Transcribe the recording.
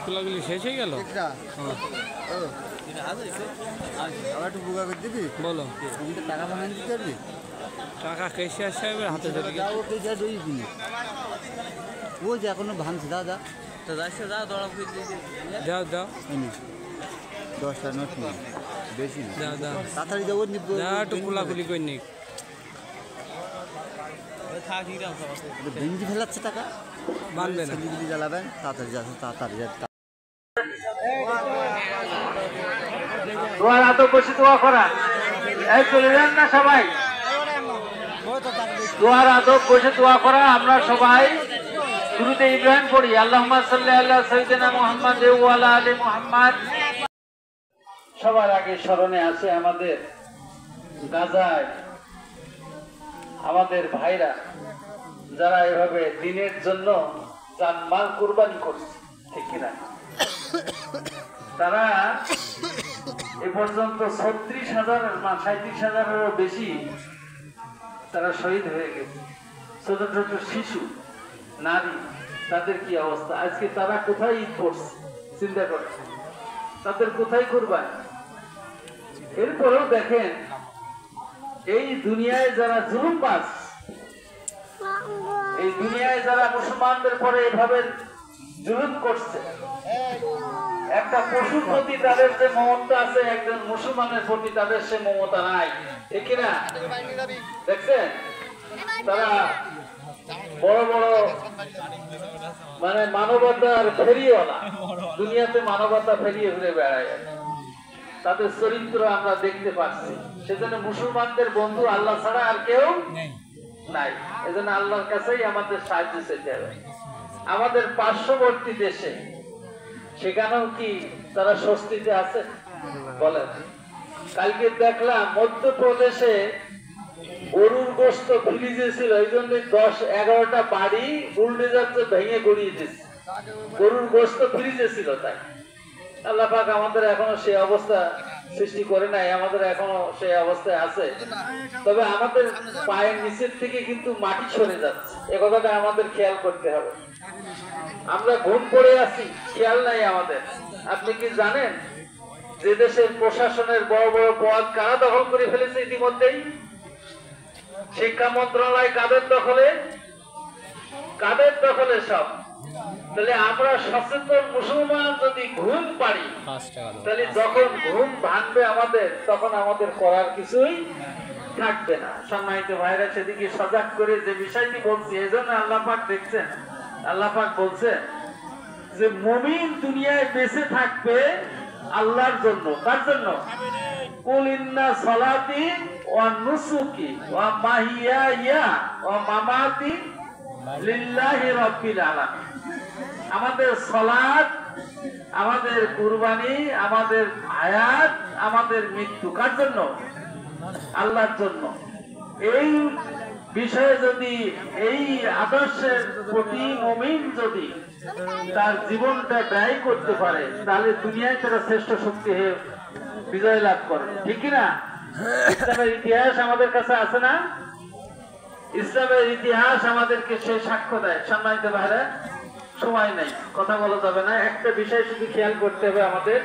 খোলাগুলি শেষ হয়ে গেল। আবার একটু বুকা করে দিবি। বলো টাকা বানাই দিতে পারবি? টাকা কেসে আসছে এবার হাতে ধরে ও যে এখনো ভাঙছে দাদা যাও যাও 10টা নোট বেশি যাও যাও তাড়াতাড়ি যাবো যা একটু খোলাখুলি করে নিক। ভেঞ্জি ফেলাচ্ছে টাকা বানবে না যদি জ্বালাবেন তাড়াতাড়ি যাচ্ছে তাড়াতাড়ি দোয়ার আদব বসে দোয়া করা এই চলে যান না সবাই দোয়ার আদব বসে দোয়া করা। আমরা সবাই শুরুতে ইব্রাহিম পড়ি আল্লাহুম্মা সাল্লি আলা সাইয়্যিদিনা মুহাম্মাদ ওয়া আলা আলি মুহাম্মাদ। সবার আগে স্মরণে আছে আমাদের গাজায় আমাদের ভাইরা যারা এভাবে দিনের জন্য জানমাল কুরবানি করছে, ঠিক কিনা? তারা এ পর্যন্ত 37,000-37,000-এরও বেশি তারা শহীদ হয়ে গেছে। ছোট ছোট শিশু, নারী, তাদের কি অবস্থা আজকে? তারা কোথায় ঈদ করছে চিন্তা করে, তাদের কোথায় কুরবানি? এরপরেও দেখেন এই দুনিয়ায় যারা জুলুমবাজ, এই দুনিয়ায় যারা মুসলমানদের পরে এভাবে জুলুম করছে, একটা পশুর প্রতি তাদের যে মমতা আছে একজন মুসলমানের প্রতি তাদের সে মমতা নাই, ঠিক না? দেখছেন তারা বড় বড় মানে মানবতার ফেরিওয়ালা, দুনিয়াতে মানবতা ফেরিয়ে ঘুরে বেড়ায়, তাদের চরিত্র আমরা দেখতে পাচ্ছি। সেজন্য মুসলমানদের বন্ধু আল্লাহ ছাড়া আর কেউ নাই। এজন্য আল্লাহর কাছেই আমাদের সাহায্য চাইতে হবে। আমাদের পার্শ্ববর্তী দেশে সেখানেও কি তারা স্বস্তিতে আছে বলেন? কালকে দেখলাম মধ্যপ্রদেশে গরুর গোশত ফ্রিজে ছিল, এই জন্য 10-11টা বাড়ি বুলডোজার ভেঙে গড়িয়ে দিচ্ছে। গরুর গোশত ফ্রিজে ছিল তাই। আল্লাহ পাক আমাদের এখনো সেই অবস্থা সৃষ্টি করে নাই, আমাদের এখনো সেই অবস্থায় আছে। তবে আমাদের পায়ের নিচের থেকে কিন্তু মাটি সরে যাচ্ছে, এ কথাটা আমাদের খেয়াল করতে হবে। আমরা ঘুম পড়ে আছি, খেয়াল নাই আমাদের। আপনি কি জানেন যে দেশের প্রশাসনের বড় বড় পদ কারা দখল করে ফেলেছে ইতিমধ্যেই? শিক্ষা মন্ত্রণালয় কাদের দখলে? কাদের দখলে সব? তাহলে আমরা সচেতন মুসলমান যদি ঘুম পারি, তাহলে যখন ঘুম ভাঙবে আমাদের, তখন আমাদের করার কিছুই থাকবে না। সম্মানিত ভাইরা, সেদিকে সজাগ করে যে বিষয়টি বলছি, এই জন্য আল্লাহ পাক দেখছেন, আল্লাহ পাক বলছেন যে মুমিন দুনিয়ায় বেঁচে থাকবে আল্লাহর জন্য। কার জন্য? কুল ইন্না সালাতি ওয়া নুসুকি ওয়া মাহিয়ায়া ওয়া মামাতি লিল্লাহি রাব্বিল আলামিন। আমাদের সালাত, আমাদের কুরবানি, আমাদের হায়াত, আমাদের মৃত্যু কার জন্য? আল্লাহর জন্য। এই বিষয়ে যদি, এই আদর্শের প্রতি মুমিন যদি তার জীবনটা ব্যয় করতে পারে, তাহলে দুনিয়ায় তারা শ্রেষ্ঠ শক্তি হয়ে বিজয় লাভ করে, ঠিক কিনা? ইসলামের ইতিহাস আমাদের কাছে আছে না? ইসলামের ইতিহাস আমাদেরকে সে সাক্ষ্য দেয়। সম্মানিত ভাইরা, সময় নাই, কথা বলা যাবে না, একটা বিষয় শুধু খেয়াল করতে হবে আমাদের।